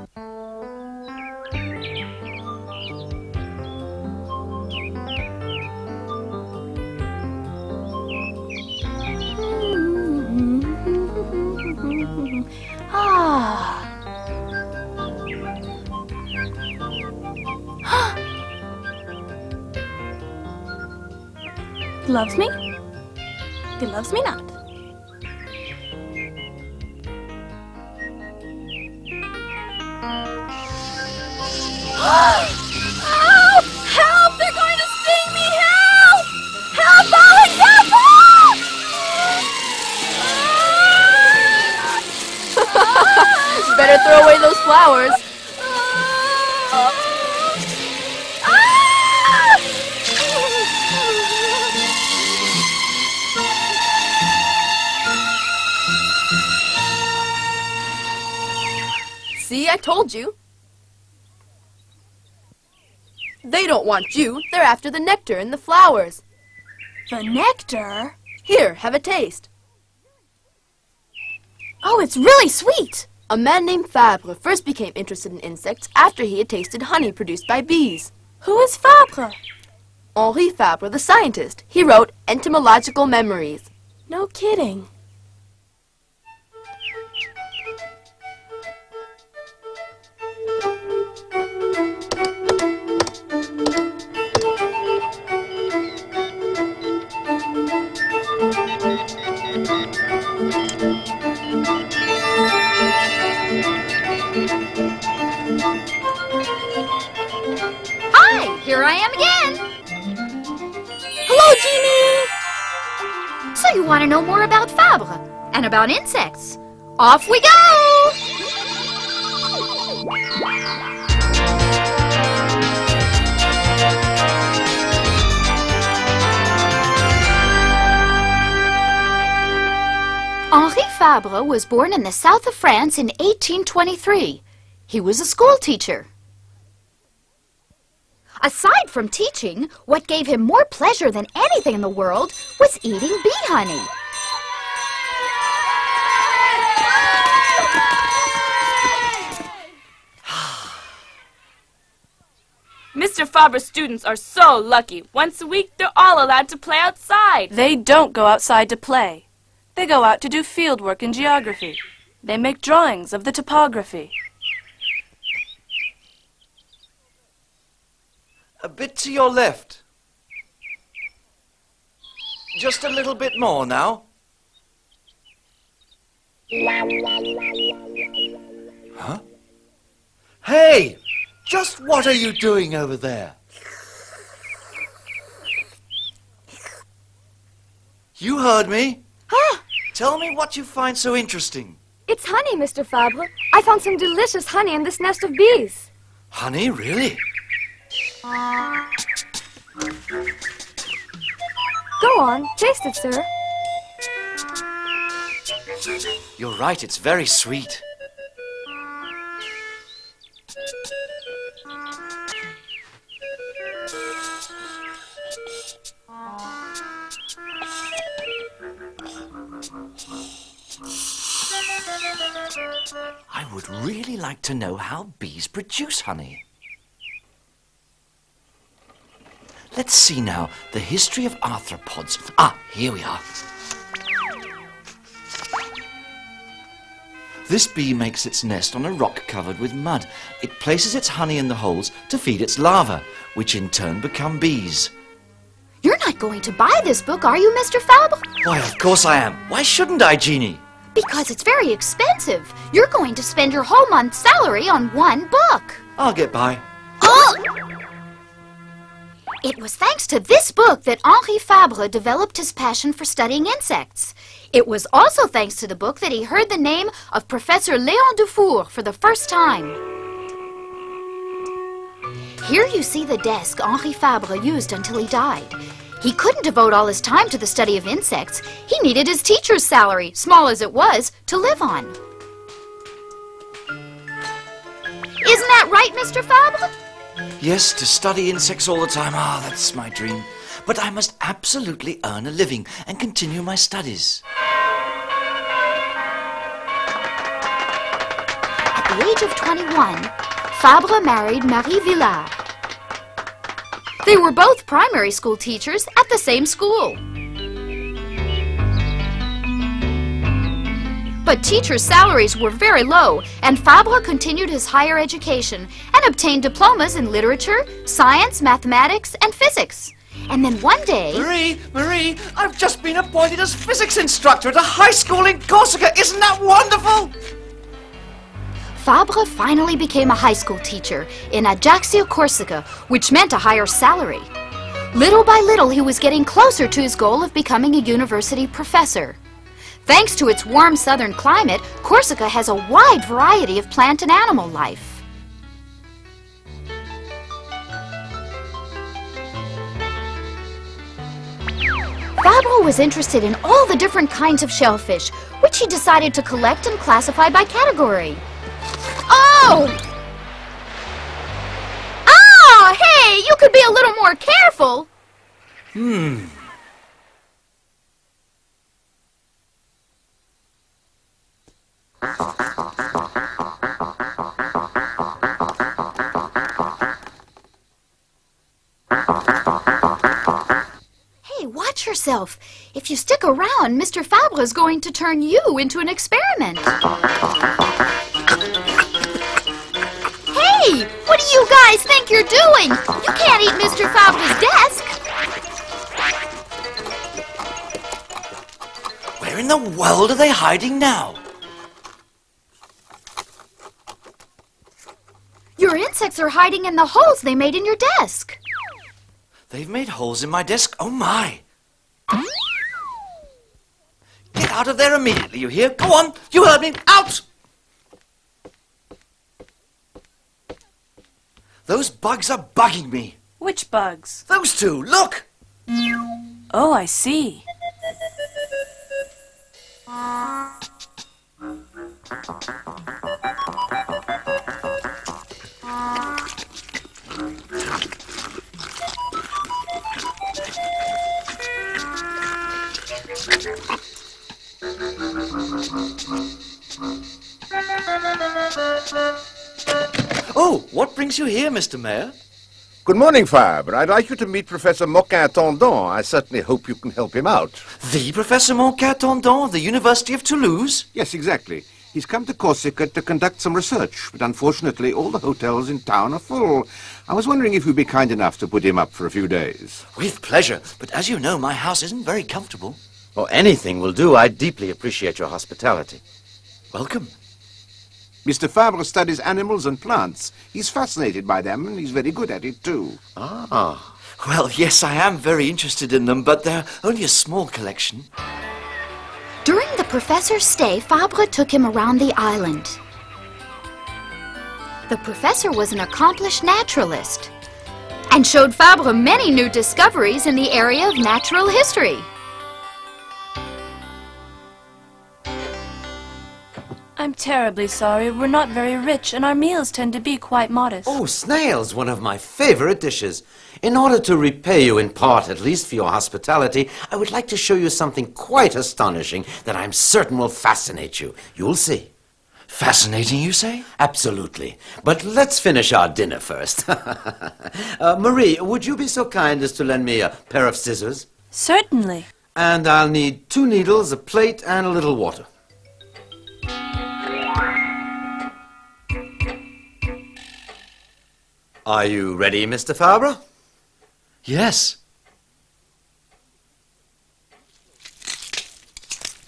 He loves me? He loves me not. Help! Help! They're going to sting me! Help! Help! Help! Help! Better throw away those flowers. See, I told you. They don't want you. They're after the nectar in the flowers. The nectar? Here, have a taste. Oh, it's really sweet. A man named Fabre first became interested in insects after he had tasted honey produced by bees. Who is Fabre? Henri Fabre, the scientist. He wrote Entomological Memories. No kidding. Here I am again. Hello, Jeannie. So you want to know more about Fabre and about insects? Off we go! Henri Fabre was born in the south of France in 1823. He was a school teacher. Aside from teaching, what gave him more pleasure than anything in the world was eating bee honey. Mr. Fabre's students are so lucky. Once a week, they're all allowed to play outside. They don't go outside to play. They go out to do field work in geography. They make drawings of the topography. A bit to your left. Just a little bit more now. Huh? Hey! Just what are you doing over there? You heard me. Huh? Tell me what you find so interesting. It's honey, Mr. Fabre. I found some delicious honey in this nest of bees. Honey, really? Go on, taste it, sir. You're right, it's very sweet. I would really like to know how bees produce honey. Let's see now, the history of arthropods. Ah, here we are. This bee makes its nest on a rock covered with mud. It places its honey in the holes to feed its larvae, which in turn become bees. You're not going to buy this book, are you, Mr. Fabre? Why, of course I am. Why shouldn't I, Jeannie? Because it's very expensive. You're going to spend your whole month's salary on one book. I'll get by. Oh! It was thanks to this book that Henri Fabre developed his passion for studying insects. It was also thanks to the book that he heard the name of Professor Léon Dufour for the first time. Here you see the desk Henri Fabre used until he died. He couldn't devote all his time to the study of insects. He needed his teacher's salary, small as it was, to live on. Isn't that right, Mr. Fabre? Yes, to study insects all the time. Ah, that's my dream. But I must absolutely earn a living and continue my studies. the age of 21, Fabre married Marie Villard. They were both primary school teachers at the same school. But teachers' salaries were very low, and Fabre continued his higher education and obtained diplomas in literature, science, mathematics, and physics. And then one day... Marie, I've just been appointed as physics instructor at a high school in Corsica. Isn't that wonderful? Fabre finally became a high school teacher in Ajaccio, Corsica, which meant a higher salary. Little by little, he was getting closer to his goal of becoming a university professor. Thanks to its warm southern climate, Corsica has a wide variety of plant and animal life. Fabre was interested in all the different kinds of shellfish, which he decided to collect and classify by category. Oh! Ah! Hey, you could be a little more careful! Hey, watch yourself. If you stick around, Mr. Fabre is going to turn you into an experiment. Hey, what do you guys think you're doing? You can't eat Mr. Fabre's desk. Where in the world are they hiding now? Your insects are hiding in the holes they made in your desk. They've made holes in my desk. Oh, my. Get out of there immediately, you hear? Go on. You heard me. Out! Those bugs are bugging me. Which bugs? Those two. Look. Oh, I see. Oh, what brings you here, Mr. Mayor? Good morning, Fabre. I'd like you to meet Professor Moquin-Tendon. I certainly hope you can help him out. The Professor Moquin-Tendon of the University of Toulouse? Yes, exactly. He's come to Corsica to conduct some research, but unfortunately all the hotels in town are full. I was wondering if you'd be kind enough to put him up for a few days. With pleasure, but as you know, my house isn't very comfortable. Oh, anything will do. I deeply appreciate your hospitality. Welcome. Mr. Fabre studies animals and plants. He's fascinated by them, and he's very good at it, too. Ah. Well, yes, I am very interested in them, but they're only a small collection. During the professor's stay, Fabre took him around the island. The professor was an accomplished naturalist and showed Fabre many new discoveries in the area of natural history. I'm terribly sorry. We're not very rich, and our meals tend to be quite modest. Oh, snails, one of my favorite dishes. In order to repay you in part, at least, for your hospitality, I would like to show you something quite astonishing that I'm certain will fascinate you. You'll see. Fascinating, you say? Absolutely. But let's finish our dinner first. Marie, would you be so kind as to lend me a pair of scissors? Certainly. And I'll need 2 needles, a plate, and a little water. Are you ready, Mr. Fabre? Yes.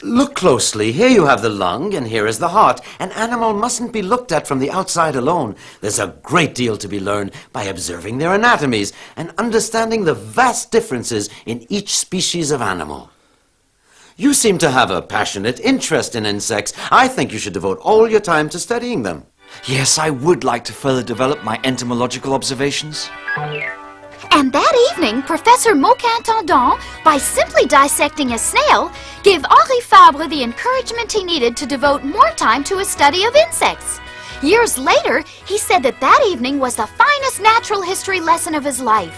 Look closely. Here you have the lung, and here is the heart. An animal mustn't be looked at from the outside alone. There's a great deal to be learned by observing their anatomies and understanding the vast differences in each species of animal. You seem to have a passionate interest in insects. I think you should devote all your time to studying them. Yes, I would like to further develop my entomological observations. And that evening, Professor Moquin-Tendon, by simply dissecting a snail, gave Henri Fabre the encouragement he needed to devote more time to his study of insects. Years later, he said that evening was the finest natural history lesson of his life.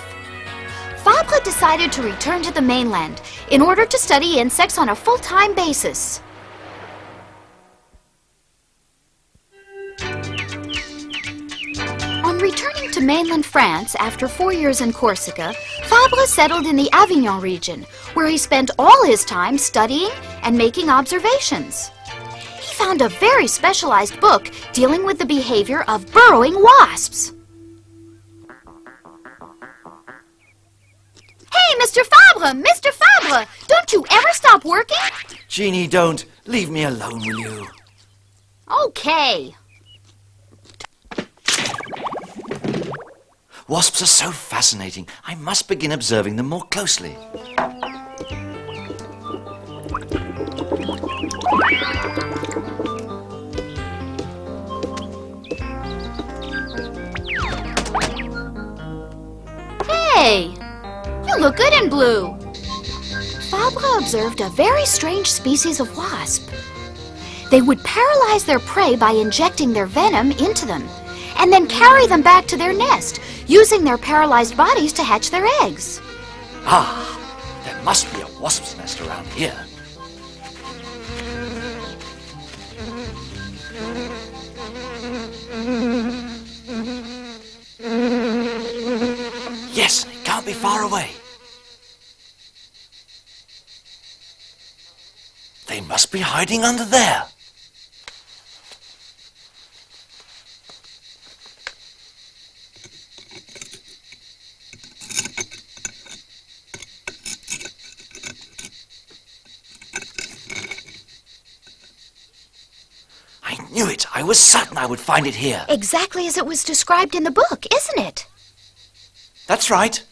Fabre decided to return to the mainland in order to study insects on a full-time basis. On returning to mainland France after 4 years in Corsica, Fabre settled in the Avignon region, where he spent all his time studying and making observations. He found a very specialized book dealing with the behavior of burrowing wasps. Hey, Mr. Fabre! Mr. Fabre! Don't you ever stop working? Jeannie, don't. Leave me alone, will you? Okay. Wasps are so fascinating. I must begin observing them more closely. Hey! You look good in blue. Fabre observed a very strange species of wasp. They would paralyze their prey by injecting their venom into them, and then carry them back to their nest, using their paralyzed bodies to hatch their eggs. Ah, there must be a wasp's nest around here. Yes, it can't be far away. They must be hiding under there. I knew it. I was certain I would find it here. Exactly as it was described in the book, isn't it? That's right.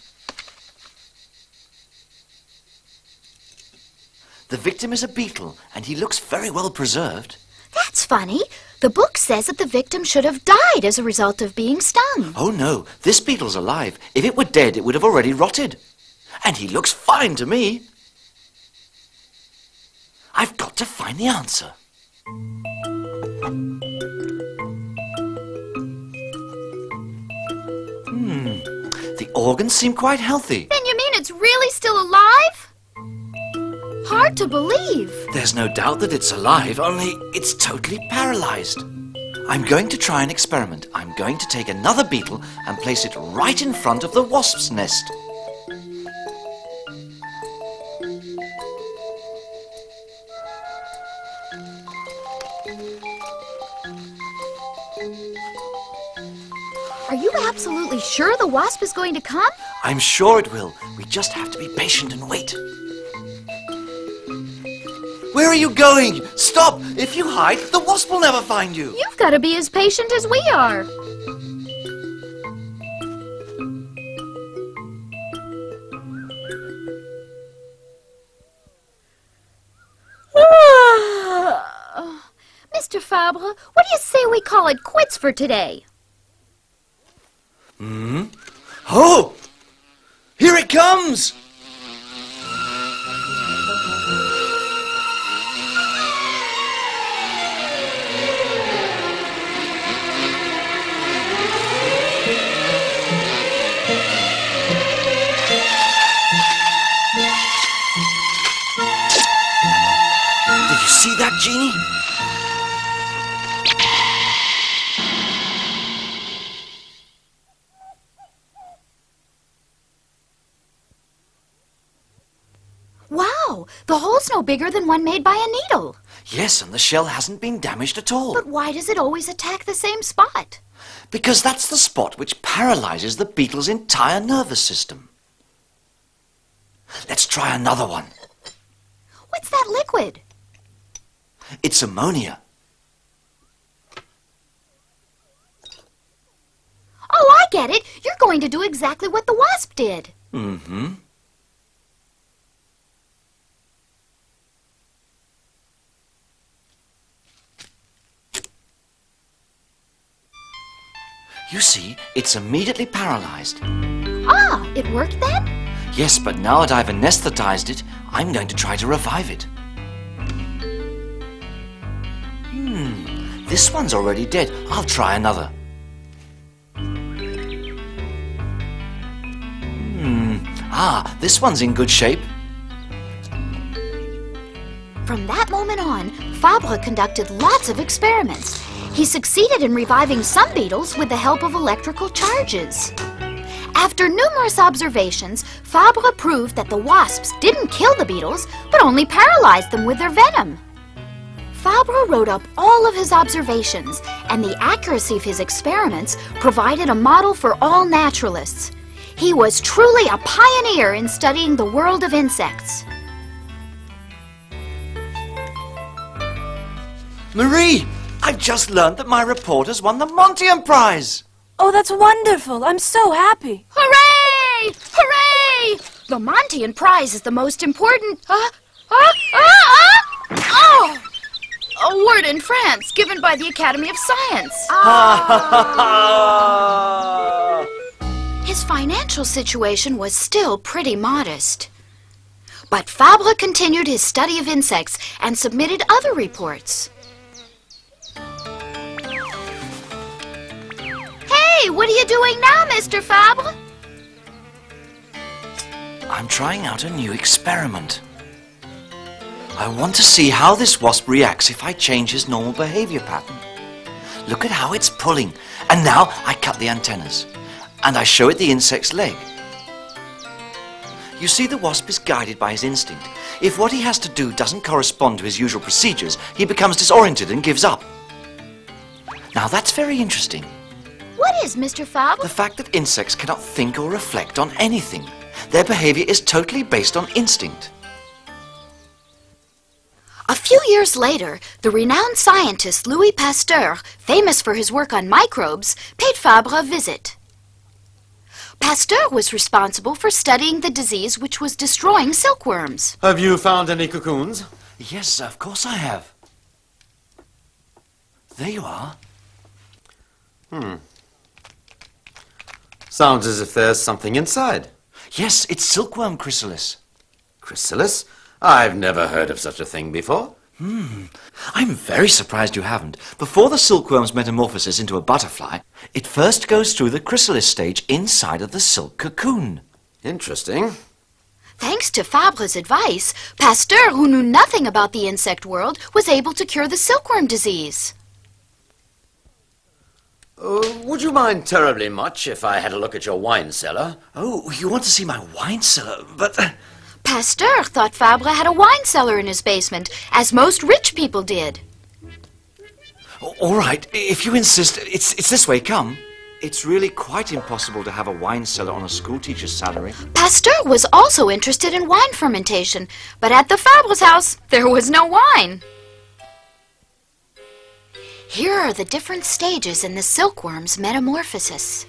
The victim is a beetle, and he looks very well preserved. That's funny. The book says that the victim should have died as a result of being stung. Oh no, this beetle's alive. If it were dead, it would have already rotted. And he looks fine to me. I've got to find the answer. The organs seem quite healthy. Then you mean it's really still alive? Hard to believe. There's no doubt that it's alive, only it's totally paralyzed. I'm going to try an experiment. I'm going to take another beetle and place it right in front of the wasp's nest. Are you absolutely sure the wasp is going to come? I'm sure it will. We just have to be patient and wait. Where are you going? Stop! If you hide, the wasp will never find you. You've got to be as patient as we are. Mr. Fabre, what do you say we call it quits for today? Oh! Here it comes! Did you see that, Jeannie? Wow, the hole's no bigger than one made by a needle. Yes, and the shell hasn't been damaged at all. But why does it always attack the same spot? Because that's the spot which paralyzes the beetle's entire nervous system. Let's try another one. What's that liquid? It's ammonia. Oh, I get it. You're going to do exactly what the wasp did. Mm-hmm. You see, it's immediately paralyzed. Ah, it worked then? Yes, but now that I've anesthetized it, I'm going to try to revive it. This one's already dead. I'll try another. This one's in good shape. From that moment on, Fabre conducted lots of experiments. He succeeded in reviving some beetles with the help of electrical charges. After numerous observations, Fabre proved that the wasps didn't kill the beetles, but only paralyzed them with their venom. Fabre wrote up all of his observations, and the accuracy of his experiments provided a model for all naturalists. He was truly a pioneer in studying the world of insects. Marie, I've just learned that my reporters won the Montian Prize. Oh, that's wonderful. I'm so happy. Hooray! Hooray! The Montian Prize is the most important... award in France, given by the Academy of Science. His financial situation was still pretty modest. But Fabre continued his study of insects and submitted other reports. Hey, what are you doing now, Mr. Fabre? I'm trying out a new experiment. I want to see how this wasp reacts if I change his normal behavior pattern. Look at how it's pulling. And now I cut the antennas. And I show it the insect's leg. You see, the wasp is guided by his instinct. If what he has to do doesn't correspond to his usual procedures, he becomes disoriented and gives up. Now that's very interesting. What is, Mr. Fabre? The fact that insects cannot think or reflect on anything. Their behavior is totally based on instinct. A few years later, the renowned scientist Louis Pasteur, famous for his work on microbes, paid Fabre a visit. Pasteur was responsible for studying the disease which was destroying silkworms. Have you found any cocoons? Yes, of course I have. There you are. Sounds as if there's something inside. Yes, it's silkworm chrysalis. Chrysalis? I've never heard of such a thing before. I'm very surprised you haven't. Before the silkworm's metamorphosis into a butterfly, it first goes through the chrysalis stage inside of the silk cocoon. Interesting. Thanks to Fabre's advice, Pasteur, who knew nothing about the insect world, was able to cure the silkworm disease. Would you mind terribly much if I had a look at your wine cellar? Oh, you want to see my wine cellar? But... Pasteur thought Fabre had a wine cellar in his basement, as most rich people did. All right, if you insist, it's this way, come. It's really quite impossible to have a wine cellar on a schoolteacher's salary. Pasteur was also interested in wine fermentation, but at the Fabre's house, there was no wine. Here are the different stages in the silkworm's metamorphosis.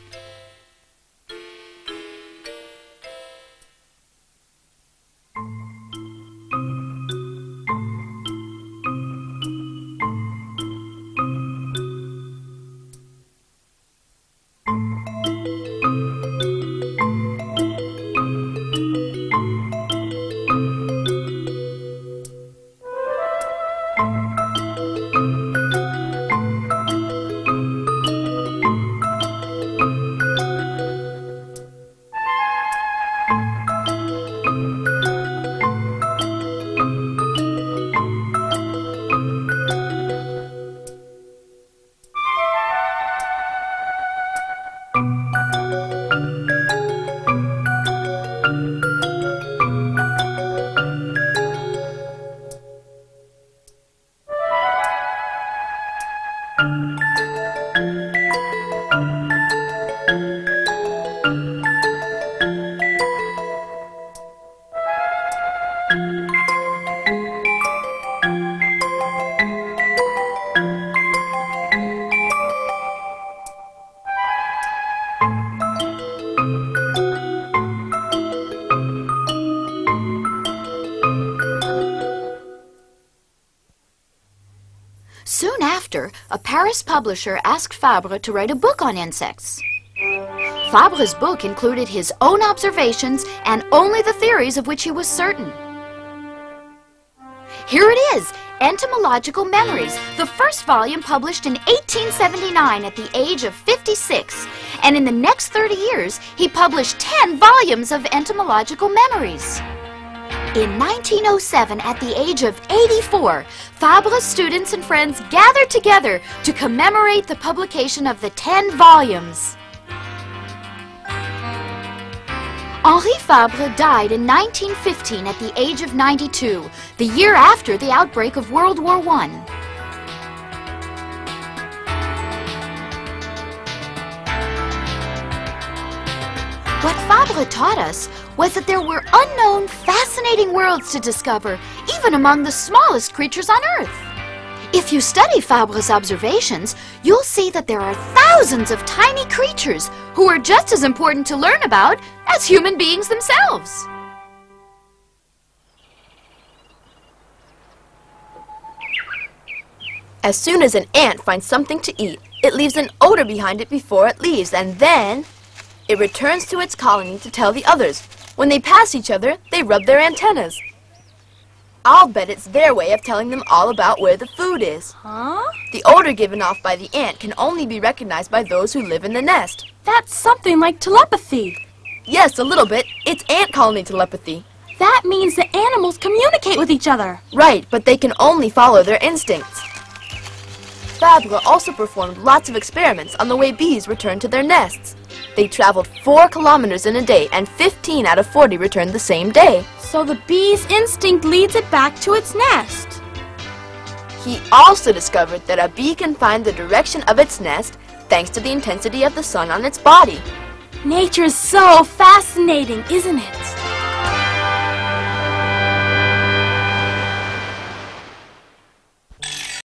Soon after, a Paris publisher asked Fabre to write a book on insects. Fabre's book included his own observations and only the theories of which he was certain. Here it is, Entomological Memories, the first volume published in 1879 at the age of 56. And in the next 30 years, he published 10 volumes of entomological memories. In 1907, at the age of 84, Fabre's students and friends gathered together to commemorate the publication of the 10 volumes. Henri Fabre died in 1915 at the age of 92, the year after the outbreak of World War I. What Fabre taught us was that there were unknown, fascinating worlds to discover, even among the smallest creatures on Earth. If you study Fabre's observations, you'll see that there are thousands of tiny creatures who are just as important to learn about as human beings themselves. As soon as an ant finds something to eat, it leaves an odor behind it before it leaves, and then it returns to its colony to tell the others. When they pass each other, they rub their antennas. I'll bet it's their way of telling them all about where the food is. Huh? The odor given off by the ant can only be recognized by those who live in the nest. That's something like telepathy. Yes, a little bit. It's ant colony telepathy. That means the animals communicate with each other. Right, but they can only follow their instincts. Fabre also performed lots of experiments on the way bees return to their nests. They traveled 4 kilometers in a day, and 15 out of 40 returned the same day. So the bee's instinct leads it back to its nest. He also discovered that a bee can find the direction of its nest thanks to the intensity of the sun on its body. Nature's so fascinating, isn't it?